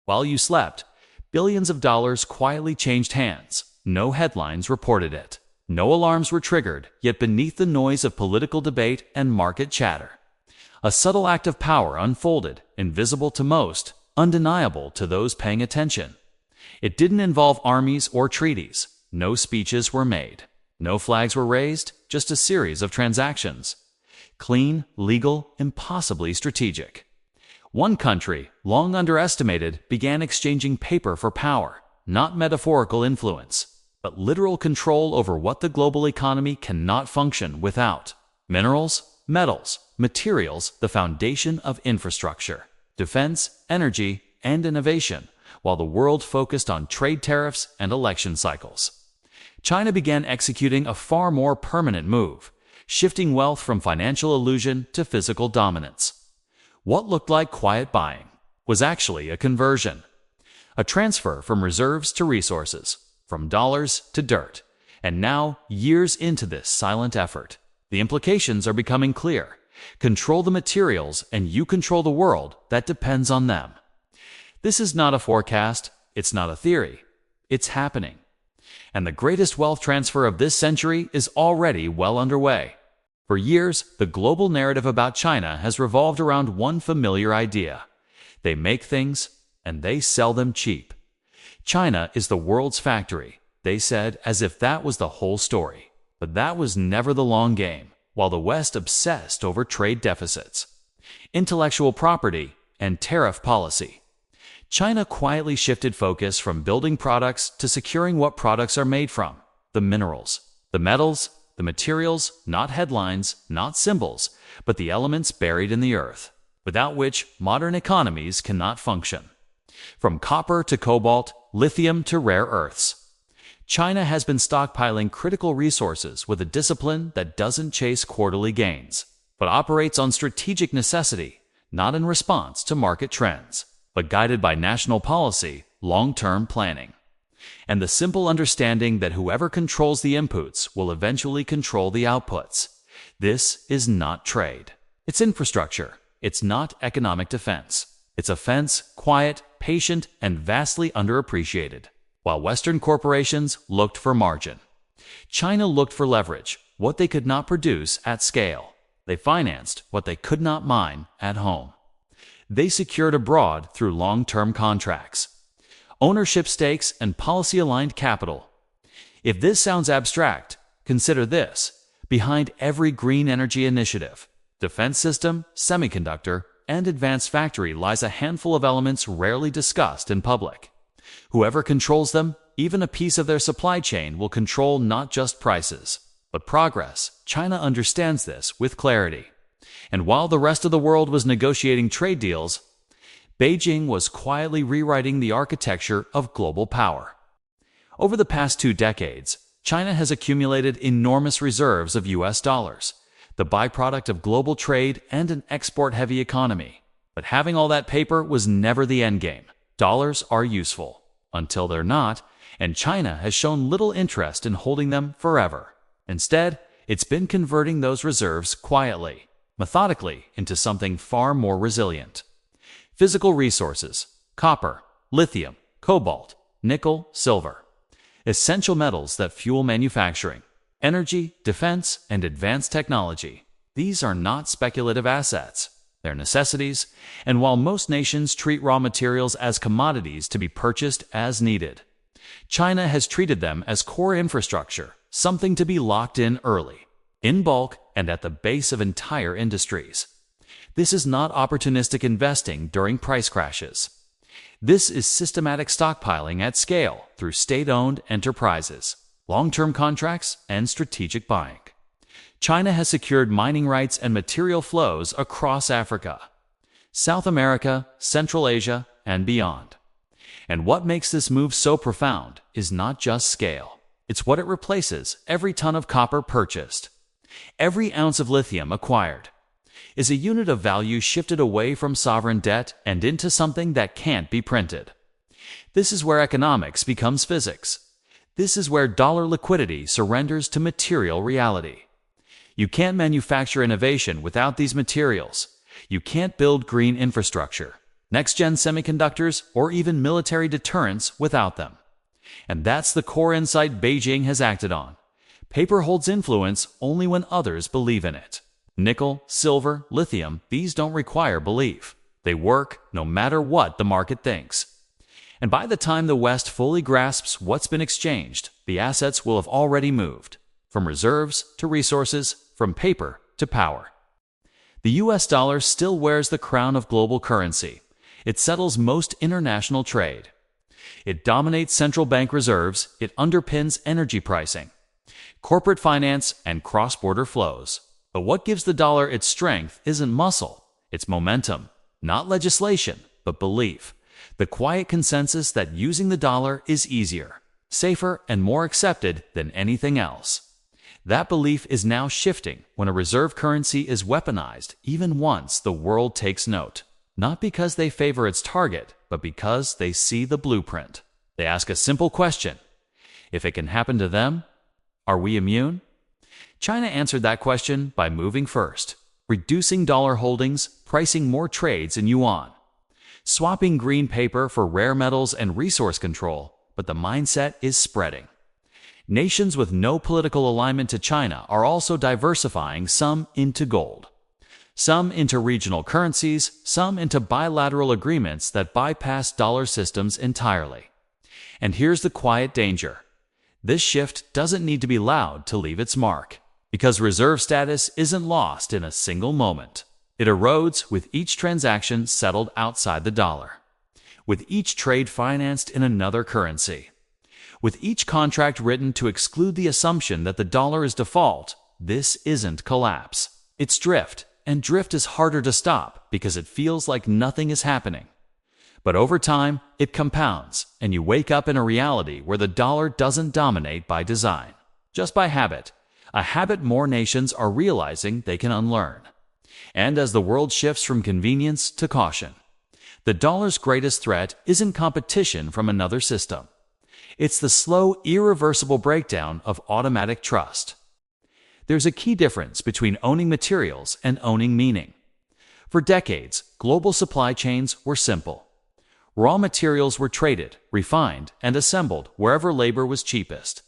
While you slept, billions of dollars quietly changed hands. No headlines reported it. No alarms were triggered, yet beneath the noise of political debate and market chatter, a subtle act of power unfolded, invisible to most, undeniable to those paying attention. It didn't involve armies or treaties. No speeches were made. No flags were raised, just a series of transactions. Clean, legal, impossibly strategic. One country, long underestimated, began exchanging paper for power, not metaphorical influence, but literal control over what the global economy cannot function without. Minerals, metals, materials, the foundation of infrastructure, defense, energy, and innovation, while the world focused on trade tariffs and election cycles. China began executing a far more permanent move, shifting wealth from financial illusion to physical dominance. What looked like quiet buying was actually a conversion, a transfer from reserves to resources, from dollars to dirt. And now, years into this silent effort, the implications are becoming clear. Control the materials and you control the world that depends on them. This is not a forecast, it's not a theory, it's happening. And the greatest wealth transfer of this century is already well underway. For years, the global narrative about China has revolved around one familiar idea. They make things, and they sell them cheap. China is the world's factory, they said, as if that was the whole story. But that was never the long game, while the West obsessed over trade deficits, intellectual property, and tariff policy. China quietly shifted focus from building products to securing what products are made from: the minerals, the metals, the materials, not headlines, not symbols, but the elements buried in the earth, without which modern economies cannot function. From copper to cobalt, lithium to rare earths, China has been stockpiling critical resources with a discipline that doesn't chase quarterly gains, but operates on strategic necessity, not in response to market trends, but guided by national policy, long-term planning, and the simple understanding that whoever controls the inputs will eventually control the outputs. This is not trade. It's infrastructure. It's not economic defense. It's offense, quiet, patient, and vastly underappreciated. While Western corporations looked for margin, China looked for leverage, what they could not produce at scale. They financed what they could not mine at home. They secured abroad through long-term contracts, ownership stakes, and policy-aligned capital. If this sounds abstract, consider this. Behind every green energy initiative, defense system, semiconductor, and advanced factory lies a handful of elements rarely discussed in public. Whoever controls them, even a piece of their supply chain, will control not just prices, but progress. China understands this with clarity. And while the rest of the world was negotiating trade deals, Beijing was quietly rewriting the architecture of global power. Over the past 2 decades, China has accumulated enormous reserves of US dollars, the byproduct of global trade and an export-heavy economy. But having all that paper was never the endgame. Dollars are useful until they're not, and China has shown little interest in holding them forever. Instead, it's been converting those reserves quietly, methodically, into something far more resilient. Physical resources: copper, lithium, cobalt, nickel, silver. Essential metals that fuel manufacturing, energy, defense, and advanced technology. These are not speculative assets. They're necessities, and while most nations treat raw materials as commodities to be purchased as needed, China has treated them as core infrastructure, something to be locked in early, in bulk, and at the base of entire industries. This is not opportunistic investing during price crashes. This is systematic stockpiling at scale through state-owned enterprises, long-term contracts, and strategic buying. China has secured mining rights and material flows across Africa, South America, Central Asia, and beyond. And what makes this move so profound is not just scale. It's what it replaces: every ton of copper purchased, every ounce of lithium acquired, is a unit of value shifted away from sovereign debt and into something that can't be printed. This is where economics becomes physics. This is where dollar liquidity surrenders to material reality. You can't manufacture innovation without these materials. You can't build green infrastructure. next-gen semiconductors, or even military deterrence without them. And that's the core insight Beijing has acted on. Paper holds influence only when others believe in it. Nickel, silver, lithium, these don't require belief. They work no matter what the market thinks. And by the time the West fully grasps what's been exchanged, the assets will have already moved, from reserves to resources, from paper to power. The US dollar still wears the crown of global currency. It settles most international trade. It dominates central bank reserves, it underpins energy pricing, corporate finance, and cross-border flows. But what gives the dollar its strength isn't muscle, it's momentum. Not legislation, but belief. The quiet consensus that using the dollar is easier, safer, and more accepted than anything else. That belief is now shifting when a reserve currency is weaponized even once the world takes note. Not because they favor its target, but because they see the blueprint. They ask a simple question. If it can happen to them, are we immune? China answered that question by moving first, reducing dollar holdings, pricing more trades in yuan, swapping green paper for rare metals and resource control, but the mindset is spreading. Nations with no political alignment to China are also diversifying, some into gold, some into regional currencies, some into bilateral agreements that bypass dollar systems entirely. And here's the quiet danger. This shift doesn't need to be loud to leave its mark, because reserve status isn't lost in a single moment. It erodes with each transaction settled outside the dollar, with each trade financed in another currency, with each contract written to exclude the assumption that the dollar is default. This isn't collapse. It's drift, and drift is harder to stop because it feels like nothing is happening. But over time, it compounds, and you wake up in a reality where the dollar doesn't dominate by design, just by habit, a habit more nations are realizing they can unlearn. And as the world shifts from convenience to caution, the dollar's greatest threat isn't competition from another system. It's the slow, irreversible breakdown of automatic trust. There's a key difference between owning materials and owning meaning. For decades, global supply chains were simple. Raw materials were traded, refined, and assembled wherever labor was cheapest.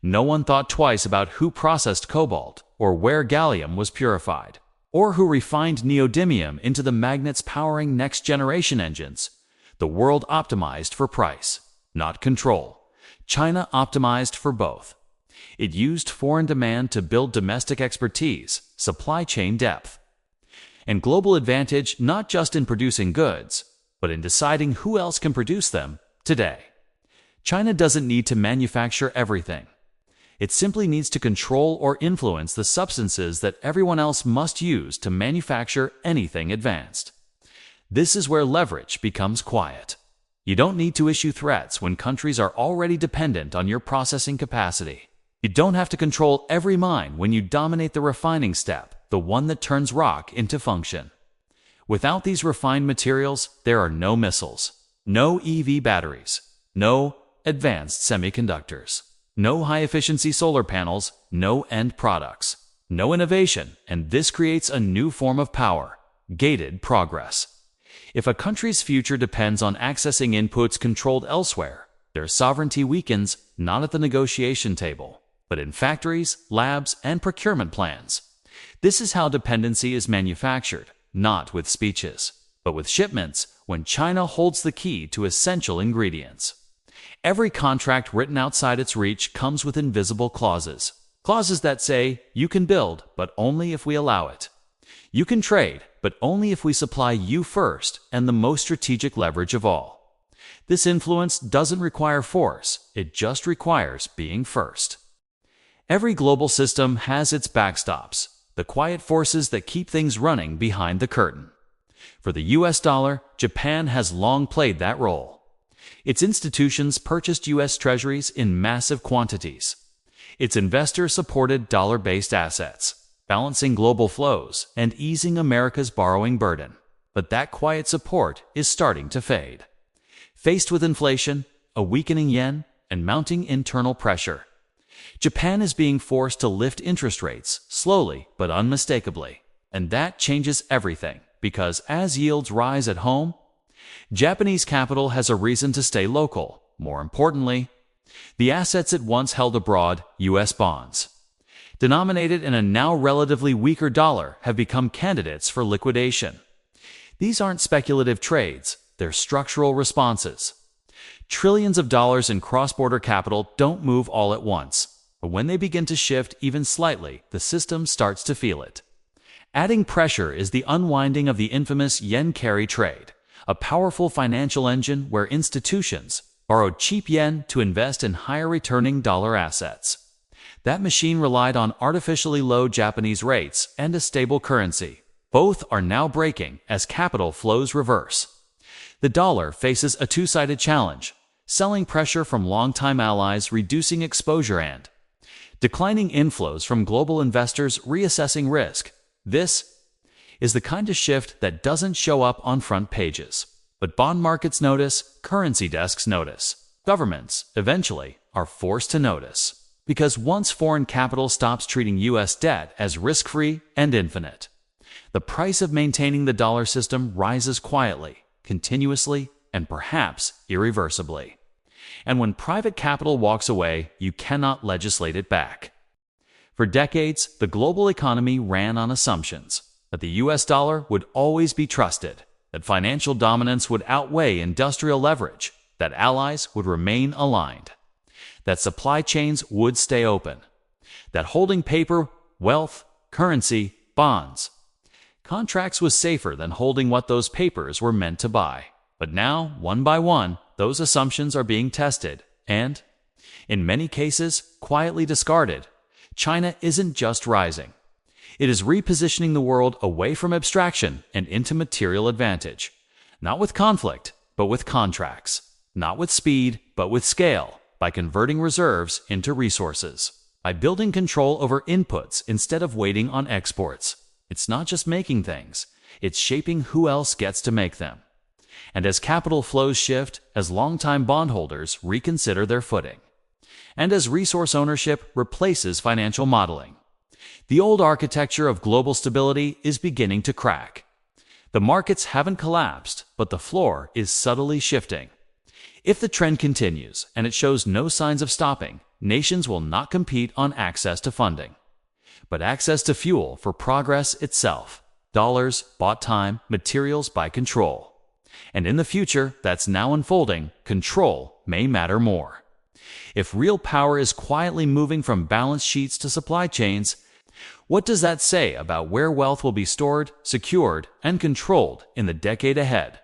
No one thought twice about who processed cobalt, or where gallium was purified, or who refined neodymium into the magnets powering next-generation engines. The world optimized for price, not control. China optimized for both. It used foreign demand to build domestic expertise, supply chain depth, and global advantage not just in producing goods, but in deciding who else can produce them today. China doesn't need to manufacture everything. It simply needs to control or influence the substances that everyone else must use to manufacture anything advanced. This is where leverage becomes quiet. You don't need to issue threats when countries are already dependent on your processing capacity. You don't have to control every mine when you dominate the refining step, the one that turns rock into function. Without these refined materials, there are no missiles, no EV batteries, no advanced semiconductors, no high-efficiency solar panels, no end products, no innovation, and this creates a new form of power, gated progress. If a country's future depends on accessing inputs controlled elsewhere, their sovereignty weakens not at the negotiation table, but in factories, labs, and procurement plans. This is how dependency is manufactured, not with speeches, but with shipments when China holds the key to essential ingredients. Every contract written outside its reach comes with invisible clauses. Clauses that say, you can build, but only if we allow it. You can trade, but only if we supply you first and the most strategic leverage of all. This influence doesn't require force, it just requires being first. Every global system has its backstops, the quiet forces that keep things running behind the curtain. For the US dollar, Japan has long played that role. Its institutions purchased US treasuries in massive quantities. Its investors supported dollar-based assets, balancing global flows and easing America's borrowing burden. But that quiet support is starting to fade. Faced with inflation, a weakening yen, and mounting internal pressure, Japan is being forced to lift interest rates slowly but unmistakably. And that changes everything, because as yields rise at home, Japanese capital has a reason to stay local. More importantly, the assets it once held abroad, U.S. bonds, denominated in a now relatively weaker dollar, have become candidates for liquidation. These aren't speculative trades, they're structural responses. Trillions of dollars in cross-border capital don't move all at once, but when they begin to shift even slightly, the system starts to feel it. Adding pressure is the unwinding of the infamous yen carry trade, a powerful financial engine where institutions borrowed cheap yen to invest in higher-returning dollar assets. That machine relied on artificially low Japanese rates and a stable currency. Both are now breaking as capital flows reverse. The dollar faces a two-sided challenge: selling pressure from longtime allies reducing exposure and declining inflows from global investors reassessing risk. This is the kind of shift that doesn't show up on front pages. But bond markets notice, currency desks notice, governments, eventually, are forced to notice. Because once foreign capital stops treating U.S. debt as risk-free and infinite, the price of maintaining the dollar system rises quietly, continuously, and perhaps irreversibly. And when private capital walks away, you cannot legislate it back. For decades, the global economy ran on assumptions that the U.S. dollar would always be trusted, that financial dominance would outweigh industrial leverage, that allies would remain aligned, that supply chains would stay open, that holding paper, wealth, currency, bonds, contracts was safer than holding what those papers were meant to buy. But now, one by one, those assumptions are being tested and, in many cases, quietly discarded. China isn't just rising. It is repositioning the world away from abstraction and into material advantage. Not with conflict, but with contracts. Not with speed, but with scale. By converting reserves into resources. By building control over inputs instead of waiting on exports. It's not just making things, it's shaping who else gets to make them. And as capital flows shift, as longtime bondholders reconsider their footing, and as resource ownership replaces financial modeling, the old architecture of global stability is beginning to crack. The markets haven't collapsed, but the floor is subtly shifting. If the trend continues, and it shows no signs of stopping, nations will not compete on access to funding, but access to fuel for progress itself. Dollars bought time, materials buy control. And in the future that's now unfolding, control may matter more. If real power is quietly moving from balance sheets to supply chains, what does that say about where wealth will be stored, secured, and controlled in the decade ahead?